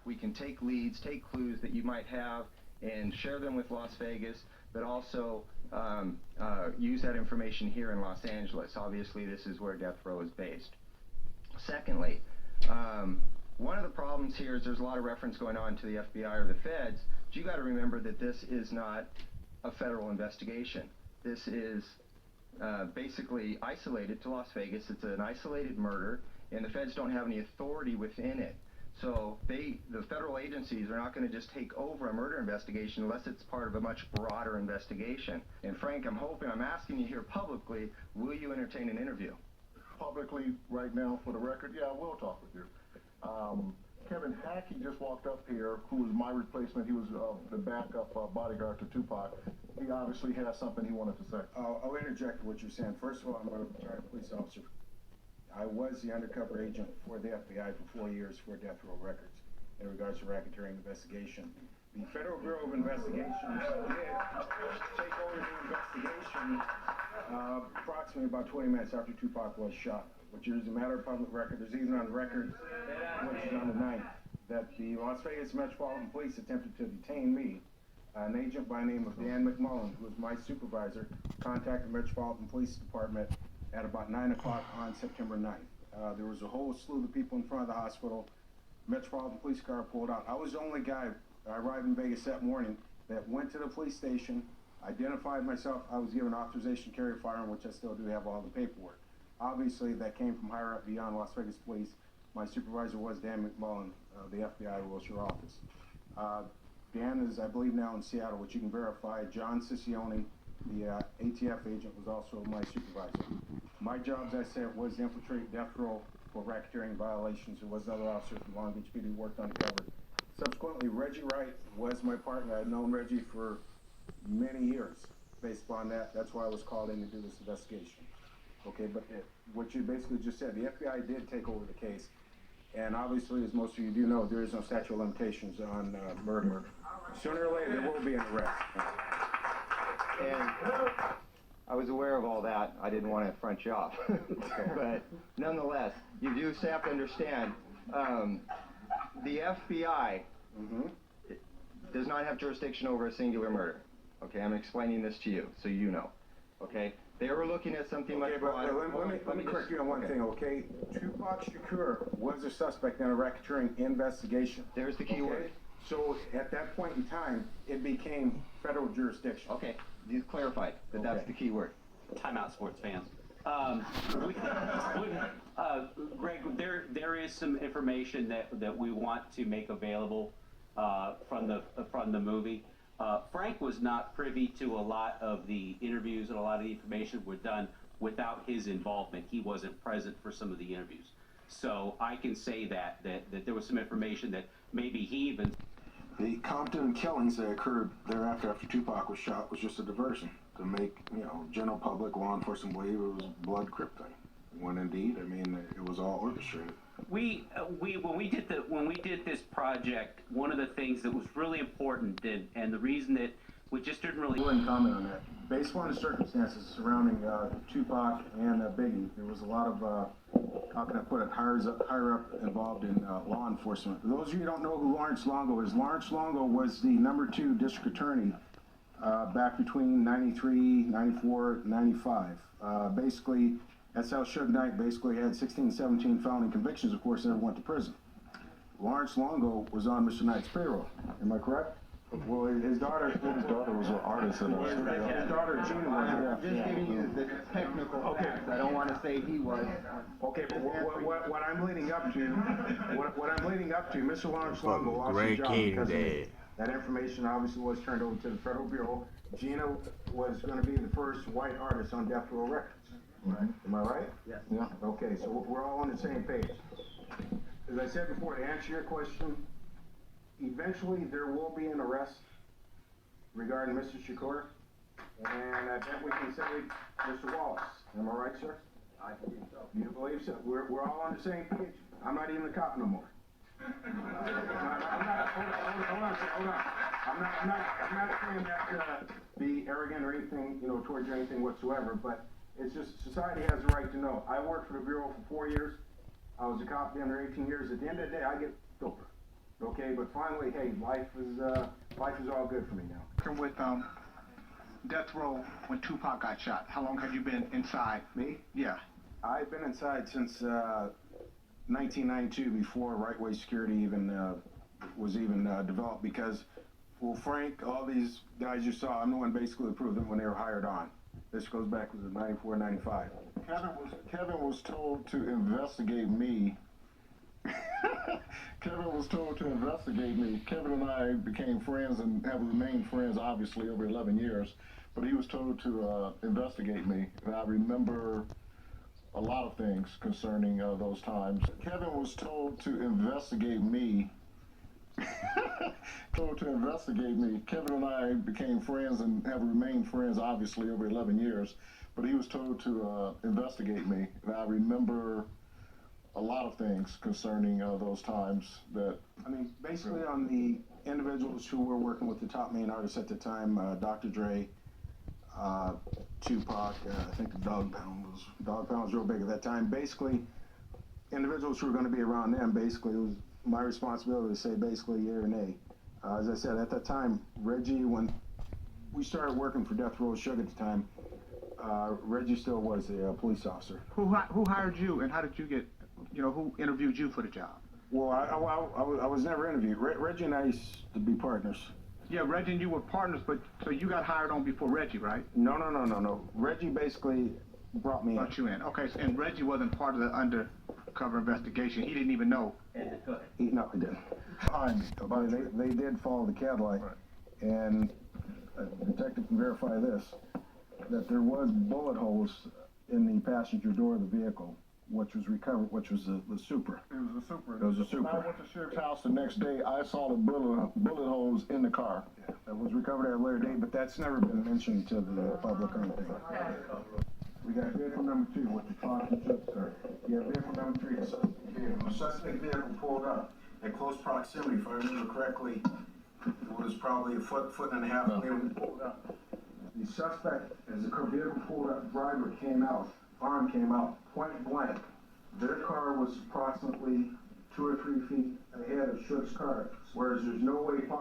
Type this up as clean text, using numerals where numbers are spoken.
We can take leads, take clues that you might have, and share them with Las Vegas, but also use that information here in Los Angeles. Obviously, this is where death row is based. Secondly, one of the problems here is there's a lot of reference going on to the FBI or the feds, but you got to remember that this is not a federal investigation. This is basically isolated to Las Vegas. It's an isolated murder, and the feds don't have any authority within it. So the federal agencies are not going to just take over a murder investigation unless it's part of a much broader investigation. And Frank, I'm asking you here publicly, will you entertain an interview? Publicly right now, for the record, yeah, I will talk with you. Kevin Hackie just walked up here, who was my replacement. He was the backup bodyguard to Tupac. He obviously has something he wanted to say. I'll interject what you're saying. First of all, I'm a retired police officer. I was the undercover agent for the FBI for 4 years for Death Row Records in regards to racketeering investigation. The Federal Bureau of Investigation did take over the investigation approximately about 20 minutes after Tupac was shot, which is a matter of public record. There's even on the record, which is on the 9th, that the Las Vegas Metropolitan Police attempted to detain me. An agent by the name of Dan McMullen, who was my supervisor, contacted the Metropolitan Police Department at about 9 o'clock on September 9th. There was a whole slew of people in front of the hospital. Metropolitan Police car pulled out. I was the only guy, I arrived in Vegas that morning, that went to the police station, identified myself. I was given authorization to carry a firearm, which I still do have all the paperwork. Obviously, that came from higher up beyond Las Vegas Police. My supervisor was Dan McMullen, the FBI Wilshire office. Dan is, I believe, now in Seattle, which you can verify. John Ciccione, the ATF agent, was also my supervisor. My job, as I said, was to infiltrate death row for racketeering violations. There was another officer from Long Beach PD who worked undercover. Subsequently, Reggie Wright was my partner. I'd known Reggie for many years. Based upon that, that's why I was called in to do this investigation. Okay, but what you basically just said, the FBI did take over the case. And obviously, as most of you do know, there is no statute of limitations on murder. Sooner or later, there will be an arrest. And I was aware of all that. I didn't want to front you off. But nonetheless, you do have to understand, the FBI does not have jurisdiction over a singular murder. Okay, I'm explaining this to you, so you know. Okay? They were looking at something much broader. Let me correct you on one thing, okay? Tupac Shakur was a suspect in a racketeering investigation. There's the key word. So at that point in time, it became federal jurisdiction. Okay, you clarified that that's the key word. Time out, sports fans. Greg, there is some information that we want to make available from the movie. Frank was not privy to a lot of the interviews, and a lot of the information were done without his involvement. He wasn't present for some of the interviews. So I can say that there was some information that maybe he even... The Compton killings that occurred thereafter after Tupac was shot was just a diversion to make, general public, law enforcement believe it was blood crypting. When indeed, it was all orchestrated. When we did this project, one of the things that was really important, and the reason that we just didn't really... I wouldn't comment on that. Based on the circumstances surrounding Tupac and Biggie, there was a lot of, how can I put it, higher up involved in law enforcement. For those of you who don't know who Lawrence Longo is, Lawrence Longo was the #2 district attorney back between 93, 94, 95. Basically, that's how Suge Knight basically had 16, 17 felony convictions, of course, never went to prison. Lawrence Longo was on Mr. Knight's payroll. Am I correct? Well, his daughter was an artist in the studio. His daughter, Gina, was just giving you the technical facts. I don't want to say he was. Okay, but what I'm leading up to, Mr. Lawrence Longo lost his job because of me. That information obviously was turned over to the Federal Bureau. Gina was going to be the first white artist on Death Row Records. Right. Am I right? Yes. Yeah. Okay, so we're all on the same page. As I said before, to answer your question, eventually there will be an arrest regarding Mr. Shakur, and I bet we can say Mr. Wallace. Am I right, sir? I believe so. You believe so? We're all on the same page. I'm not even a cop no more. Hold on. I'm not saying that be arrogant or anything, towards you, anything whatsoever, but it's just society has the right to know. I worked for the Bureau for 4 years. I was a cop there under 18 years. At the end of the day, I get filter. Okay, but finally, hey, life is all good for me now. Working with Death Row when Tupac got shot. How long have you been inside? Me? Yeah. I've been inside since 1992, before right-way security was even developed, because, well, Frank, all these guys you saw, I'm the one basically who proved them when they were hired on. This goes back to 94, 95. Kevin was told to investigate me. Kevin was told to investigate me. Kevin and I became friends and have remained friends, obviously, over 11 years. But he was told to investigate me. And I remember a lot of things concerning those times. Kevin was told to investigate me. Told to investigate me. Kevin and I became friends and have remained friends, obviously, over 11 years. But he was told to investigate me. And I remember a lot of things concerning those times that... I mean, basically on the individuals who were working with the top main artists at the time, Dr. Dre, Tupac, I think the Dog Pound was real big at that time. Basically, individuals who were going to be around them, basically, it was my responsibility to say basically yea or nay. As I said, at that time, Reggie, when we started working for Death Row Sugar at the time, Reggie still was a police officer. Who hired you, and how did you get, who interviewed you for the job? Well, I was never interviewed. Reggie and I used to be partners. Yeah, Reggie and you were partners, but so you got hired on before Reggie, right? No. Reggie basically brought me in. Brought you in. Okay, so, and Reggie wasn't part of the undercover investigation. He didn't even know. No, he didn't. Behind me. But they did follow the Cadillac, Right. and a detective can verify this, that there was bullet holes in the passenger door of the vehicle, which was recovered, which was the Supra. It was a Supra. It was a Supra. When I went to Sheriff's house the next day, I saw the bullet holes in the car. That was recovered at a later date, but that's never been mentioned to the public or anything. We got vehicle number 2 with the talking chips, sir. Yeah, vehicle number 3, the suspect vehicle pulled up at close proximity, if I remember correctly. It was probably a foot and a half away when it pulled up. The suspect, as the vehicle pulled up, driver came out, arm came out, point blank. Their car was approximately 2 or 3 feet ahead of Shook's car, whereas there's no way possible